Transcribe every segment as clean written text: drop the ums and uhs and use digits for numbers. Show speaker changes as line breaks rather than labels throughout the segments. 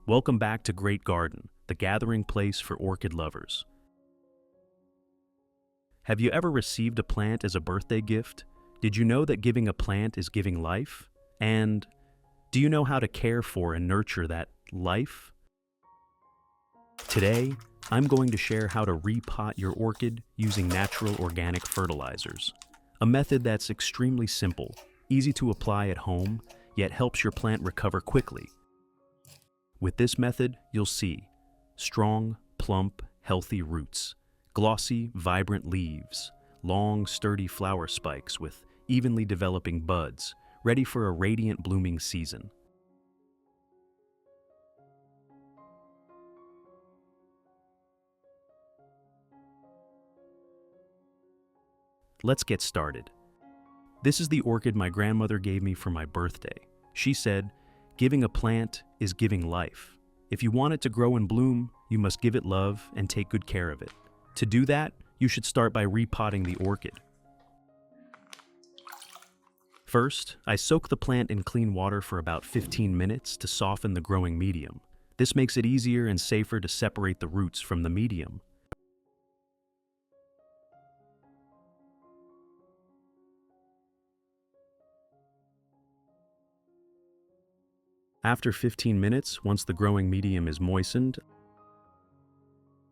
Welcome back to Great Garden, the gathering place for orchid lovers. Have you ever received a plant as a birthday gift? Did you know that giving a plant is giving life? And do you know how to care for and nurture that life? Today, I'm going to share how to repot your orchid using natural organic fertilizers. A method that's extremely simple, easy to apply at home, yet helps your plant recover quickly. With this method, you'll see strong, plump, healthy roots, glossy, vibrant leaves, long, sturdy flower spikes with evenly developing buds, ready for a radiant blooming season. Let's get started. This is the orchid my grandmother gave me for my birthday. She said, "Giving a plant is giving life. If you want it to grow and bloom, you must give it love and take good care of it. To do that, you should start by repotting the orchid." First, I soak the plant in clean water for about 15 minutes to soften the growing medium. This makes it easier and safer to separate the roots from the medium. After 15 minutes, once the growing medium is moistened,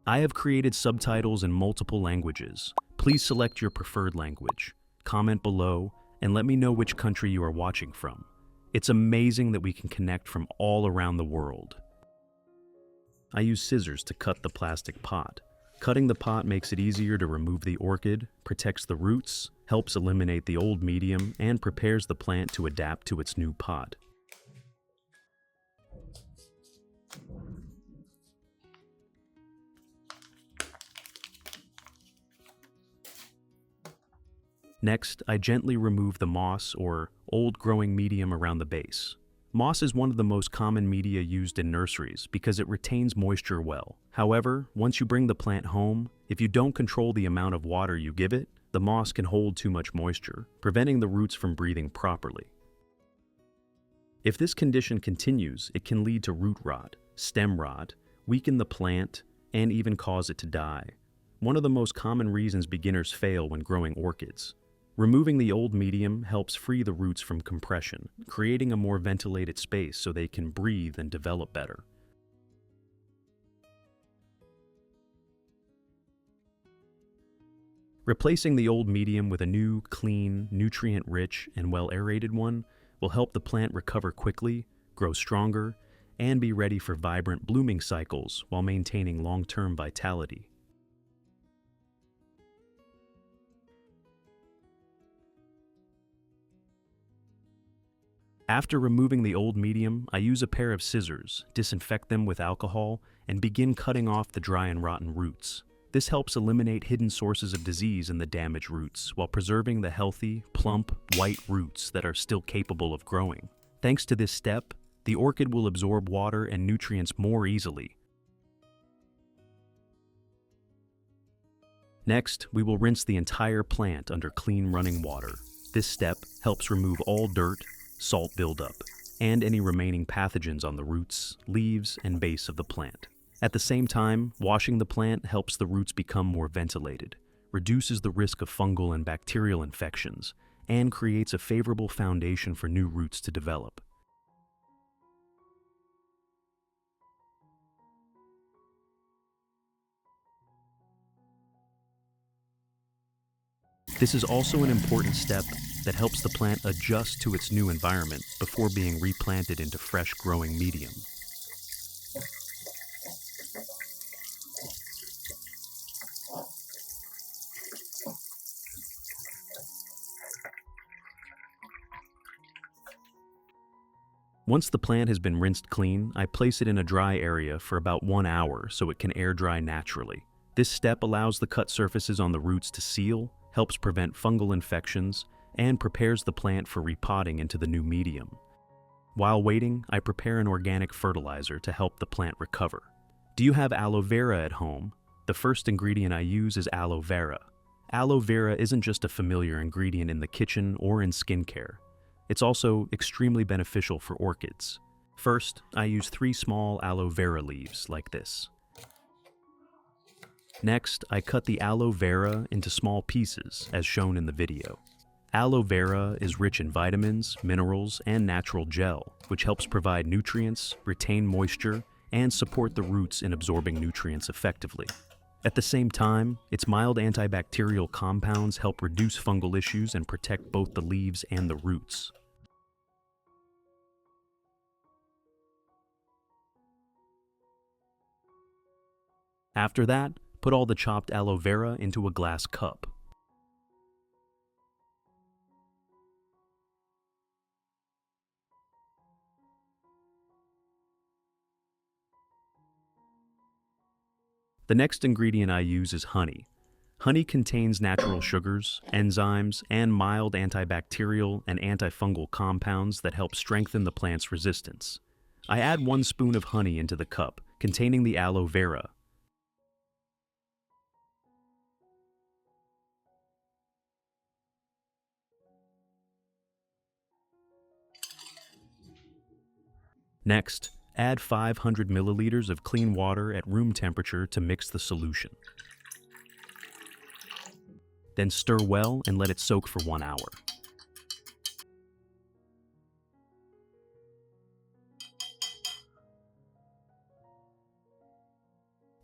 I have created subtitles in multiple languages. Please select your preferred language. Comment below and let me know which country you are watching from. It's amazing that we can connect from all around the world. I use scissors to cut the plastic pot. Cutting the pot makes it easier to remove the orchid, protects the roots, helps eliminate the old medium, and prepares the plant to adapt to its new pot. Next, I gently remove the moss or old growing medium around the base. Moss is one of the most common media used in nurseries because it retains moisture well. However, once you bring the plant home, if you don't control the amount of water you give it, the moss can hold too much moisture, preventing the roots from breathing properly. If this condition continues, it can lead to root rot, stem rot, weaken the plant, and even cause it to die. One of the most common reasons beginners fail when growing orchids. Removing the old medium helps free the roots from compression, creating a more ventilated space so they can breathe and develop better. Replacing the old medium with a new, clean, nutrient-rich, and well-aerated one will help the plant recover quickly, grow stronger, and be ready for vibrant blooming cycles while maintaining long-term vitality. After removing the old medium, I use a pair of scissors, disinfect them with alcohol, and begin cutting off the dry and rotten roots. This helps eliminate hidden sources of disease in the damaged roots while preserving the healthy, plump, white roots that are still capable of growing. Thanks to this step, the orchid will absorb water and nutrients more easily. Next, we will rinse the entire plant under clean running water. This step helps remove all dirt, salt buildup, and any remaining pathogens on the roots, leaves, and base of the plant. At the same time, washing the plant helps the roots become more ventilated, reduces the risk of fungal and bacterial infections, and creates a favorable foundation for new roots to develop. This is also an important step that helps the plant adjust to its new environment before being replanted into fresh growing medium. Once the plant has been rinsed clean, I place it in a dry area for about 1 hour so it can air dry naturally. This step allows the cut surfaces on the roots to seal, helps prevent fungal infections, and prepares the plant for repotting into the new medium. While waiting, I prepare an organic fertilizer to help the plant recover. Do you have aloe vera at home? The first ingredient I use is aloe vera. Aloe vera isn't just a familiar ingredient in the kitchen or in skincare. It's also extremely beneficial for orchids. First, I use 3 small aloe vera leaves like this. Next, I cut the aloe vera into small pieces, as shown in the video. Aloe vera is rich in vitamins, minerals, and natural gel, which helps provide nutrients, retain moisture, and support the roots in absorbing nutrients effectively. At the same time, its mild antibacterial compounds help reduce fungal issues and protect both the leaves and the roots. After that, put all the chopped aloe vera into a glass cup. The next ingredient I use is honey. Honey contains natural sugars, enzymes, and mild antibacterial and antifungal compounds that help strengthen the plant's resistance. I add 1 spoon of honey into the cup, containing the aloe vera. Next, add 500 milliliters of clean water at room temperature to mix the solution. Then stir well and let it soak for 1 hour.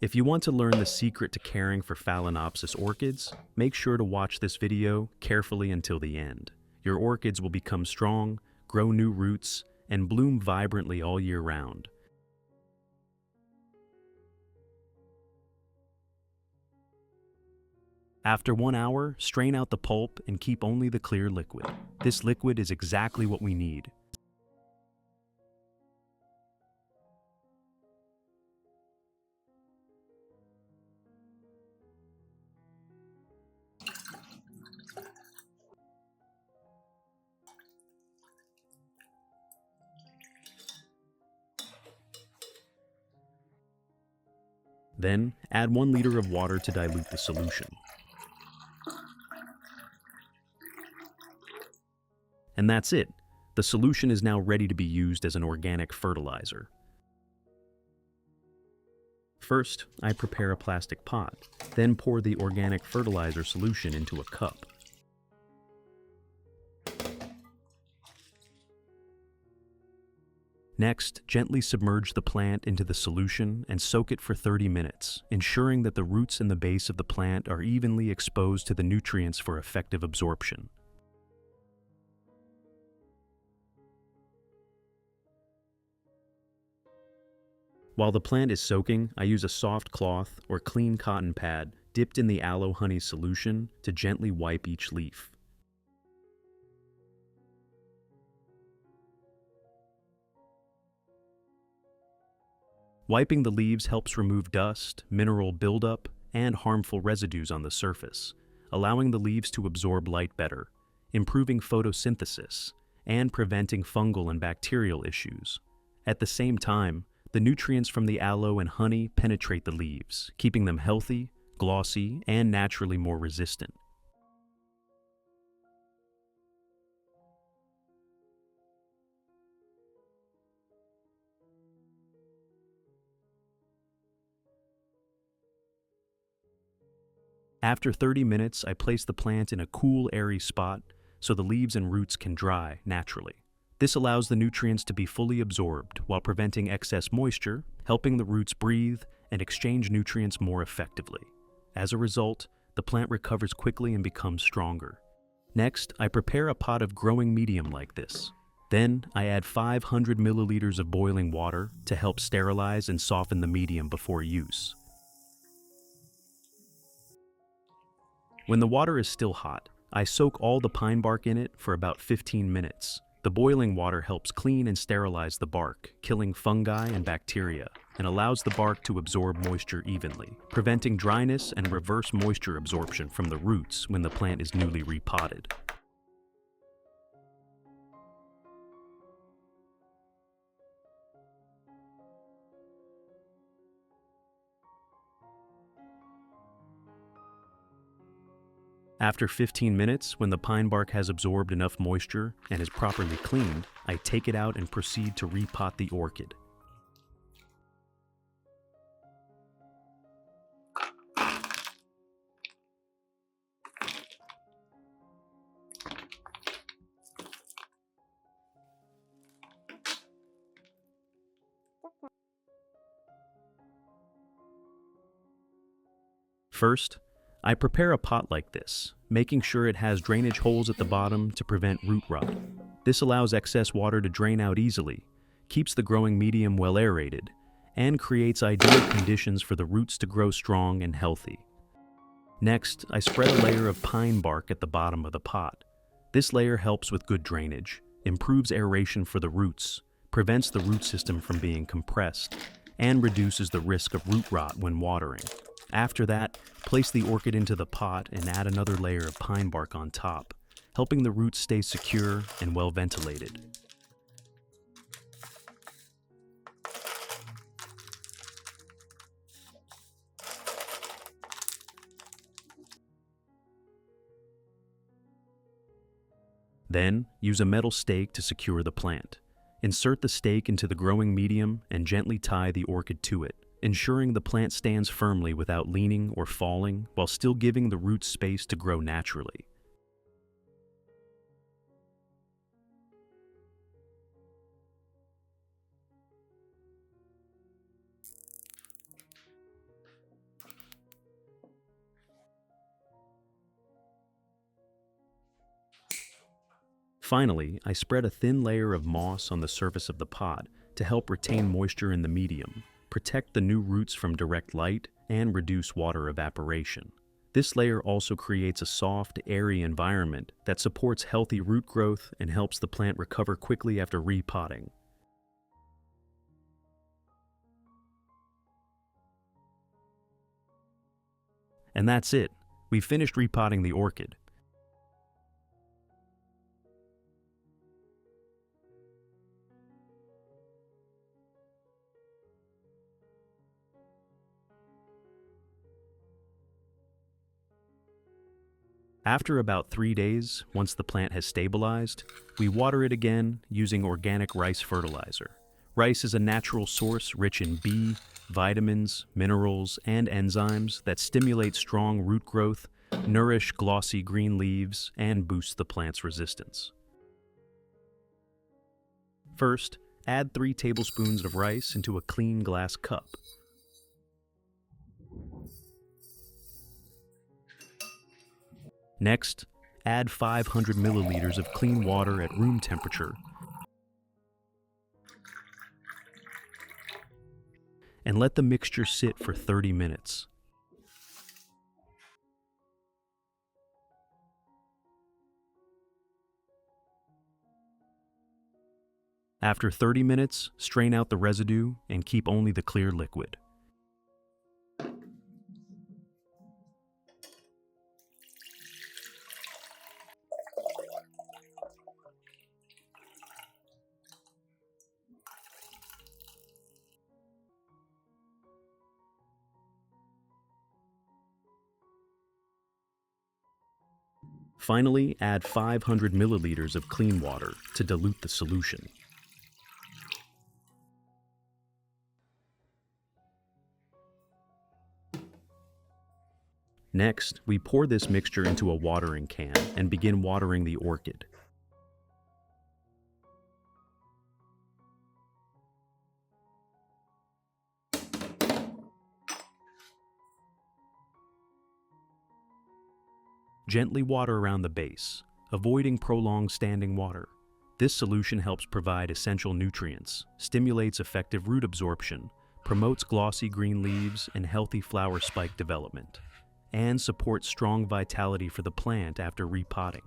If you want to learn the secret to caring for Phalaenopsis orchids, make sure to watch this video carefully until the end. Your orchids will become strong, grow new roots, and bloom vibrantly all year round. After 1 hour, strain out the pulp and keep only the clear liquid. This liquid is exactly what we need. Then, add 1 liter of water to dilute the solution. And that's it. The solution is now ready to be used as an organic fertilizer. First, I prepare a plastic pot, then pour the organic fertilizer solution into a cup. Next, gently submerge the plant into the solution and soak it for 30 minutes, ensuring that the roots and the base of the plant are evenly exposed to the nutrients for effective absorption. While the plant is soaking, I use a soft cloth or clean cotton pad dipped in the aloe honey solution to gently wipe each leaf. Wiping the leaves helps remove dust, mineral buildup, and harmful residues on the surface, allowing the leaves to absorb light better, improving photosynthesis, and preventing fungal and bacterial issues. At the same time, the nutrients from the aloe and honey penetrate the leaves, keeping them healthy, glossy, and naturally more resistant. After 30 minutes, I place the plant in a cool, airy spot so the leaves and roots can dry naturally. This allows the nutrients to be fully absorbed while preventing excess moisture, helping the roots breathe and exchange nutrients more effectively. As a result, the plant recovers quickly and becomes stronger. Next, I prepare a pot of growing medium like this. Then, I add 500 milliliters of boiling water to help sterilize and soften the medium before use. When the water is still hot, I soak all the pine bark in it for about 15 minutes. The boiling water helps clean and sterilize the bark, killing fungi and bacteria, and allows the bark to absorb moisture evenly, preventing dryness and reverse moisture absorption from the roots when the plant is newly repotted. After 15 minutes, when the pine bark has absorbed enough moisture and is properly cleaned, I take it out and proceed to repot the orchid. First, I prepare a pot like this, making sure it has drainage holes at the bottom to prevent root rot. This allows excess water to drain out easily, keeps the growing medium well aerated, and creates ideal conditions for the roots to grow strong and healthy. Next, I spread a layer of pine bark at the bottom of the pot. This layer helps with good drainage, improves aeration for the roots, prevents the root system from being compressed, and reduces the risk of root rot when watering. After that, place the orchid into the pot and add another layer of pine bark on top, helping the roots stay secure and well ventilated. Then, use a metal stake to secure the plant. Insert the stake into the growing medium and gently tie the orchid to it, ensuring the plant stands firmly without leaning or falling while still giving the roots space to grow naturally. Finally, I spread a thin layer of moss on the surface of the pot to help retain moisture in the medium, protect the new roots from direct light, and reduce water evaporation. This layer also creates a soft, airy environment that supports healthy root growth and helps the plant recover quickly after repotting. And that's it. We've finished repotting the orchid. After about 3 days, once the plant has stabilized, we water it again using organic rice fertilizer. Rice is a natural source rich in B, vitamins, minerals, and enzymes that stimulate strong root growth, nourish glossy green leaves, and boost the plant's resistance. First, add 3 tablespoons of rice into a clean glass cup. Next, add 500 milliliters of clean water at room temperature and let the mixture sit for 30 minutes. After 30 minutes, strain out the residue and keep only the clear liquid. Finally, add 500 milliliters of clean water to dilute the solution. Next, we pour this mixture into a watering can and begin watering the orchid. Gently water around the base, avoiding prolonged standing water. This solution helps provide essential nutrients, stimulates effective root absorption, promotes glossy green leaves and healthy flower spike development, and supports strong vitality for the plant after repotting.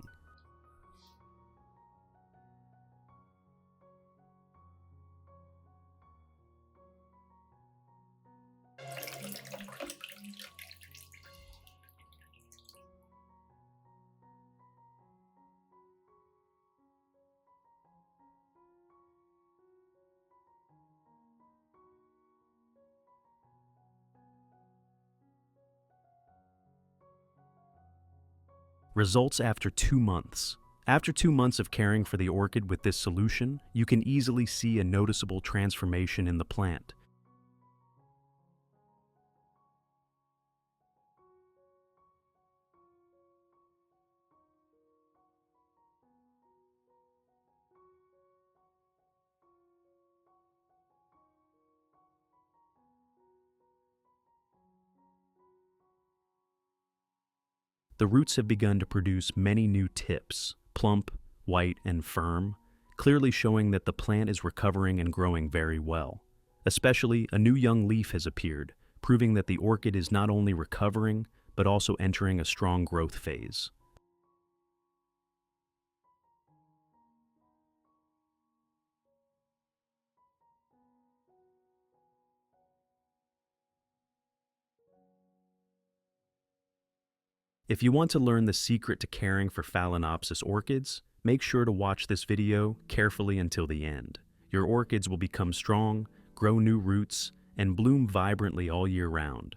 Results after 2 months. After 2 months of caring for the orchid with this solution, you can easily see a noticeable transformation in the plant. The roots have begun to produce many new tips, plump, white, and firm, clearly showing that the plant is recovering and growing very well. Especially, a new young leaf has appeared, proving that the orchid is not only recovering, but also entering a strong growth phase. If you want to learn the secret to caring for Phalaenopsis orchids, make sure to watch this video carefully until the end. Your orchids will become strong, grow new roots, and bloom vibrantly all year round.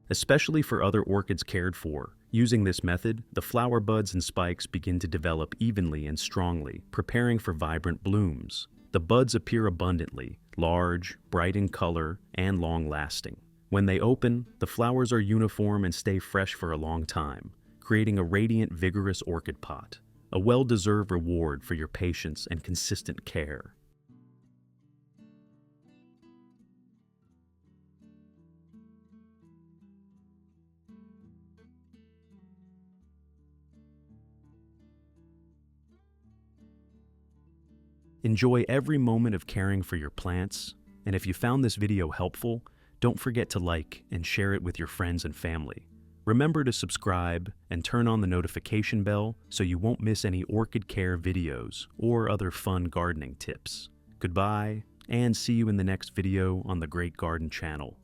Especially for other orchids cared for, using this method, the flower buds and spikes begin to develop evenly and strongly, preparing for vibrant blooms. The buds appear abundantly, large, bright in color, and long-lasting. When they open, the flowers are uniform and stay fresh for a long time, creating a radiant, vigorous orchid pot. A well-deserved reward for your patience and consistent care. Enjoy every moment of caring for your plants, and if you found this video helpful, don't forget to like and share it with your friends and family. Remember to subscribe and turn on the notification bell so you won't miss any orchid care videos or other fun gardening tips. Goodbye, and see you in the next video on the Great Garden channel.